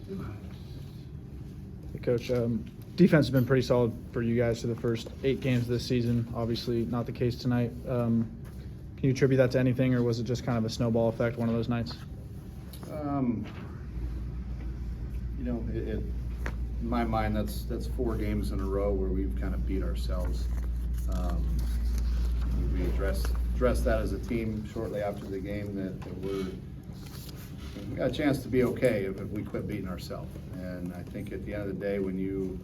Hey, Coach, defense has been pretty solid for you guys for the first 8 games this season. Obviously not the case tonight. Can you attribute that to anything, or was it just kind of a snowball effect, one of those nights? In my mind, that's 4 games in a row where we've kind of beat ourselves. We addressed that as a team shortly after the game that we got a chance to be okay if we quit beating ourselves. And I think at the end of the day, when you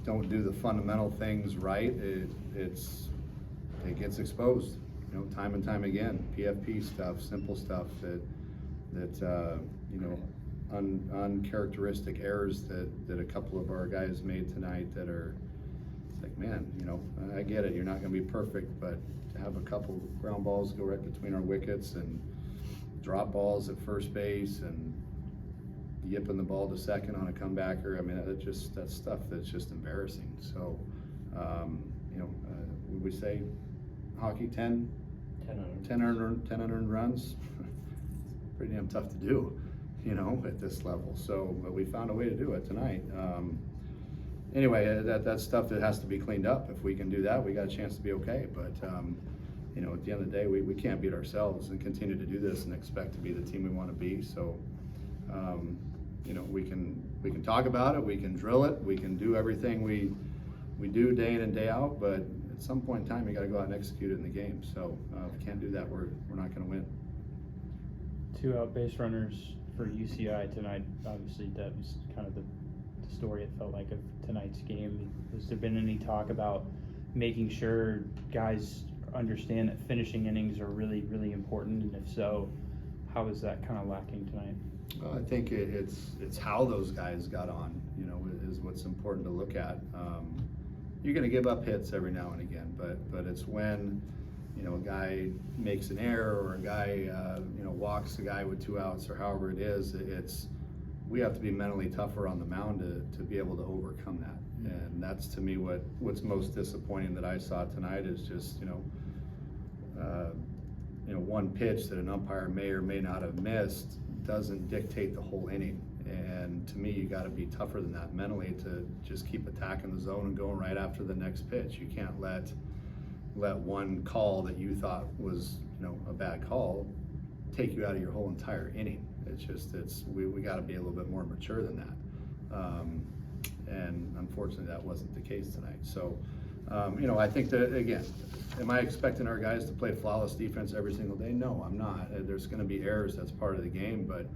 don't do the fundamental things right, it gets exposed. Time and time again. PFP stuff, simple stuff that uncharacteristic errors that a couple of our guys made tonight that are, it's like, man, I get it, you're not going to be perfect, but to have a couple ground balls go right between our wickets and drop balls at first base and yipping the ball to second on a comebacker, I mean, that's stuff that's just embarrassing. So, we say hockey 10 unearned runs. Pretty damn tough to do, at this level. So, but we found a way to do it tonight. Anyway, that's stuff that has to be cleaned up. If we can do that, we got a chance to be okay. But at the end of the day, we can't beat ourselves and continue to do this and expect to be the team we want to be. So, we can talk about it, we can drill it, we can do everything we do day in and day out. But at some point in time, you got to go out and execute it in the game. So, if we can't do that, we're not going to win. 2 out base runners for UCI tonight. Obviously, that was kind of the story, it felt like, of tonight's game. Has there been any talk about making sure guys understand that finishing innings are really, really important? And if so, how is that kind of lacking tonight? I think it's how those guys got on, is what's important to look at. You're going to give up hits every now and again, but it's when a guy makes an error or a guy walks a guy with 2 outs or however it is. We have to be mentally tougher on the mound to be able to overcome that. And that's, to me, what's most disappointing that I saw tonight is just one pitch that an umpire may or may not have missed doesn't dictate the whole inning. And to me, you got to be tougher than that mentally to just keep attacking the zone and going right after the next pitch. You can't let one call that you thought was a bad call take you out of your whole entire inning. We got to be a little bit more mature than that. And unfortunately, that wasn't the case tonight. So, I think that, again, am I expecting our guys to play flawless defense every single day? No, I'm not. There's going to be errors. That's part of the game, but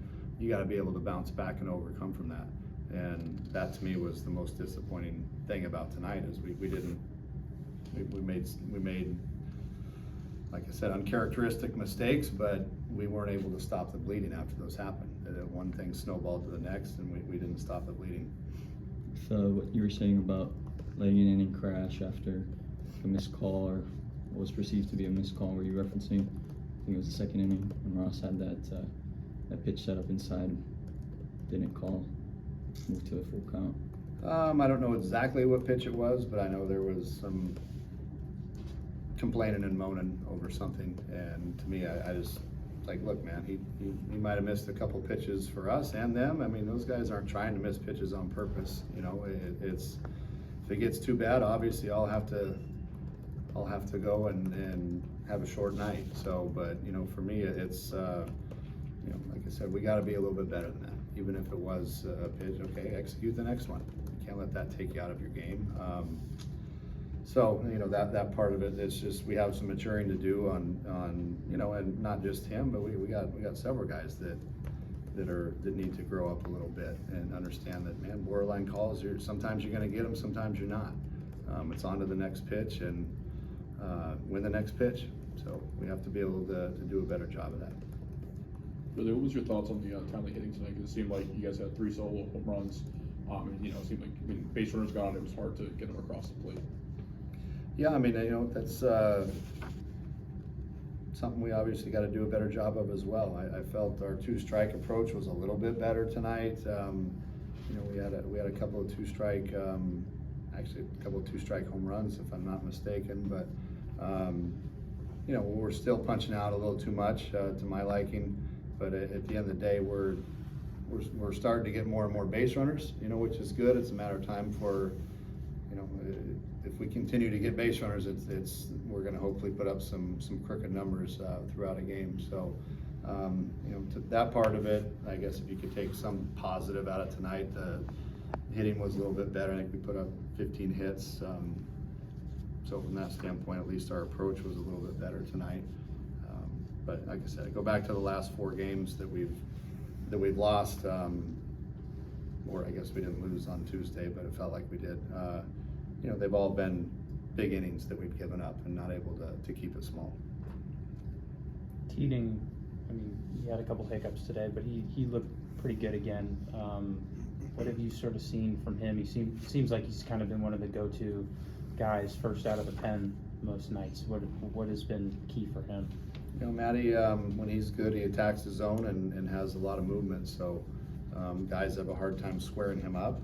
you got to be able to bounce back and overcome from that. And that, to me, was the most disappointing thing about tonight is we made, like I said, uncharacteristic mistakes, but we weren't able to stop the bleeding after those happened. One thing snowballed to the next, and we didn't stop the bleeding. So what you were saying about letting an inning crash after a missed call, or what was perceived to be a missed call, were you referencing? I think it was the second inning when Ross had that pitch set up inside, didn't call, moved to a full count. I don't know exactly what pitch it was, but I know there was some complaining and moaning over something. And to me, I just like, look, man, he might have missed a couple pitches for us and them. I mean, those guys aren't trying to miss pitches on purpose. If it gets too bad, obviously I'll have to go and have a short night. So, but for me, it's like I said, we got to be a little bit better than that. Even if it was a pitch, okay, execute the next one. You can't let that take you out of your game. So that part of it, it's just we have some maturing to do on and not just him, but we got several guys that need to grow up a little bit and understand that, man, borderline calls, sometimes you're going to get them, sometimes you're not. It's on to the next pitch and win the next pitch. So we have to be able to do a better job of that. Really, what was your thoughts on the timely hitting tonight? Because it seemed like you guys had 3 solo home runs. It seemed like when base runners got on, it was hard to get them across the plate. Yeah, I mean, that's something we obviously got to do a better job of as well. I felt our 2-strike approach was a little bit better tonight. We had a couple of 2-strike, actually a couple of 2-strike home runs, if I'm not mistaken. But we're still punching out a little too much to my liking. But at the end of the day, we're we're starting to get more and more base runners, you know, which is good. It's a matter of time for, you know, if we continue to get base runners, we're going to hopefully put up some crooked numbers throughout a game. So, you know, to that part of it, I guess if you could take some positive out of tonight, the hitting was a little bit better. I think we put up 15 hits. So from that standpoint, at least our approach was a little bit better tonight. But like I said, I go back to the last 4 games that we've lost, or I guess we didn't lose on Tuesday, but it felt like we did. You know, they've all been big innings that we've given up and not able to keep it small. Keating, I mean, he had a couple hiccups today, but he looked pretty good again. What have you sort of seen from him? He seems like he's kind of been one of the go-to guys first out of the pen most nights. What has been key for him? You know, Matty, when he's good, he attacks the zone and has a lot of movement. So guys have a hard time squaring him up.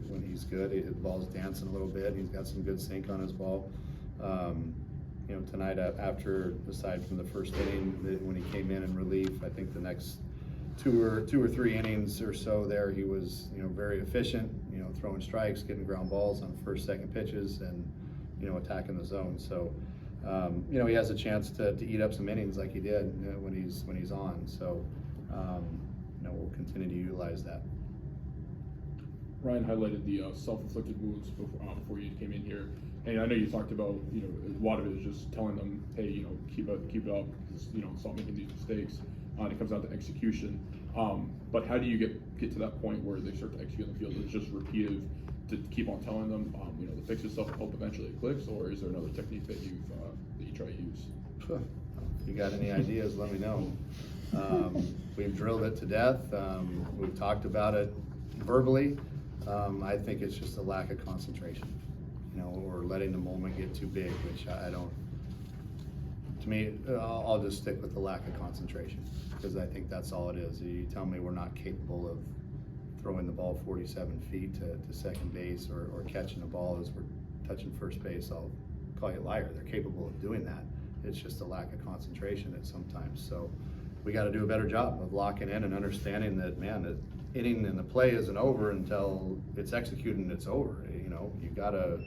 When he's good, the ball's dancing a little bit. He's got some good sink on his ball. You know, tonight, after, aside from the first inning, when he came in relief, I think the next two or three innings or so there, he was, you know, very efficient, you know, throwing strikes, getting ground balls on first, second pitches, and, you know, attacking the zone. So, you know, he has a chance to eat up some innings like he did, you know, when he's on. So, you know, we'll continue to utilize that. Ryan highlighted the self-inflicted wounds before you came in here, and I know you talked about, you know, a lot of it is just telling them, hey, you know, keep it up, you know, stop making these mistakes. It comes down to execution. But how do you get to that point where they start to execute on the field? Is it just repetitive to keep on telling them, you know, the fix itself hope eventually it clicks, or is there another technique that you try to use? If you got any ideas, let me know. We've drilled it to death. We've talked about it verbally. I think it's just a lack of concentration, you know, or letting the moment get too big, which I don't. To me, I'll just stick with the lack of concentration, because I think that's all it is. You tell me we're not capable of throwing the ball 47 feet to second base, or catching the ball as we're touching first base, I'll call you a liar. They're capable of doing that. It's just a lack of concentration at sometimes. So we got to do a better job of locking in and understanding that, man, the inning and the play isn't over until it's executed and it's over. You know, you got to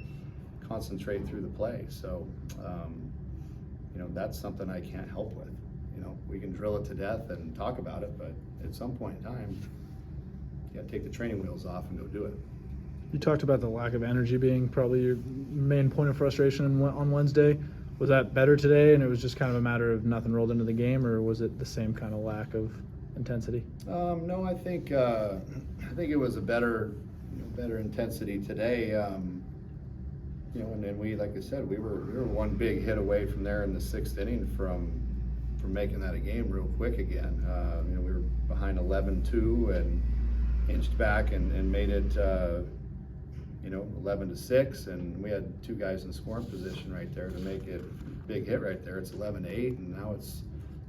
concentrate through the play. So, you know, that's something I can't help with. You know, we can drill it to death and talk about it, but at some point in time, you got to take the training wheels off and go do it. You talked about the lack of energy being probably your main point of frustration on Wednesday. Was that better today, and it was just kind of a matter of nothing rolled into the game, or was it the same kind of lack of intensity? No, I think it was a better intensity today. You know, and then we, like I said, we were one big hit away from there in the 6th inning from making that a game real quick again. You know, we were behind 11-2 and inched back and made it, you know, 11-6, and we had 2 guys in scoring position right there to make it a big hit right there. It's 11-8, and now it's,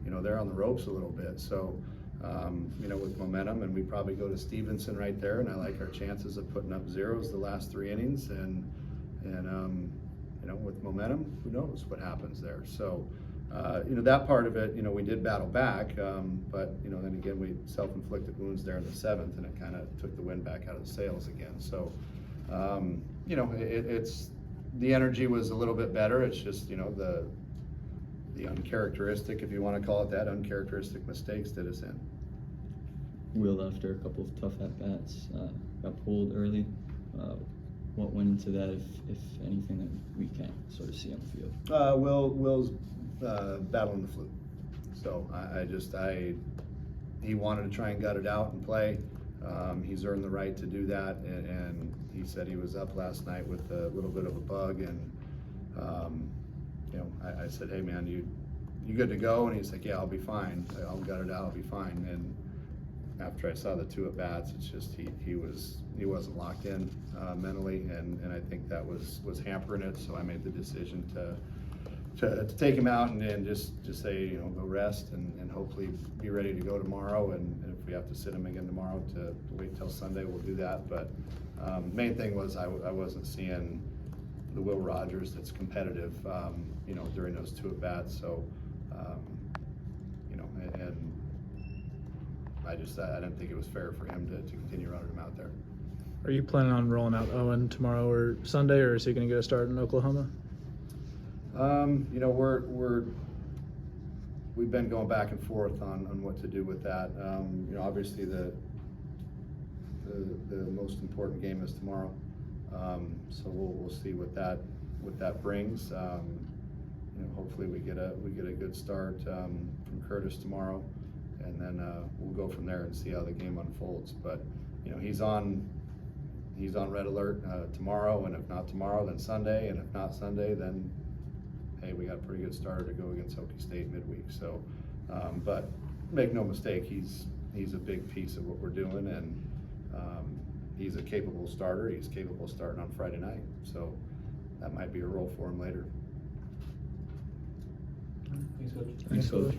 you know, they're on the ropes a little bit. So, you know, with momentum, and we probably go to Stevenson right there, and I like our chances of putting up zeros the last 3 innings, and you know, with momentum, who knows what happens there. So, you know, that part of it, you know, we did battle back, but, you know, then again, we self-inflicted wounds there in the 7th, and it kind of took the wind back out of the sails again. So, you know, it's the energy was a little bit better. It's just, you know, the uncharacteristic, if you want to call it that, uncharacteristic mistakes did us in. Will, after a couple of tough at-bats, got pulled early. What went into that, if anything, that we can't sort of see on the field? Will's battling the flu. So he wanted to try and gut it out and play. He's earned the right to do that, and he said he was up last night with a little bit of a bug, and you know, I said, hey man, you good to go? And he's like, yeah, I'll be fine. I'll gut it out, I'll be fine. And after I saw the 2 at bats, it's just he wasn't locked in mentally, and I think that was hampering it. So I made the decision to take him out and just say, you know, go rest and hopefully be ready to go tomorrow. And if we have to sit him again tomorrow to wait till Sunday, we'll do that. But main thing was I wasn't seeing the Will Rogers that's competitive, you know, during those 2 at bats. So, you know, and I didn't think it was fair for him to continue running him out there. Are you planning on rolling out Owen tomorrow or Sunday, or is he going to get a start in Oklahoma? You know, we've been going back and forth on what to do with that. You know, obviously the most important game is tomorrow, so we'll see what that brings. You know, hopefully we get a good start from Curtis tomorrow, and then we'll go from there and see how the game unfolds. But you know, he's on red alert tomorrow, and if not tomorrow, then Sunday, and if not Sunday, then hey, we got a pretty good starter to go against Hokie State midweek. So, but make no mistake, he's a big piece of what we're doing, and he's a capable starter. He's capable of starting on Friday night, so that might be a role for him later. Thanks, Coach.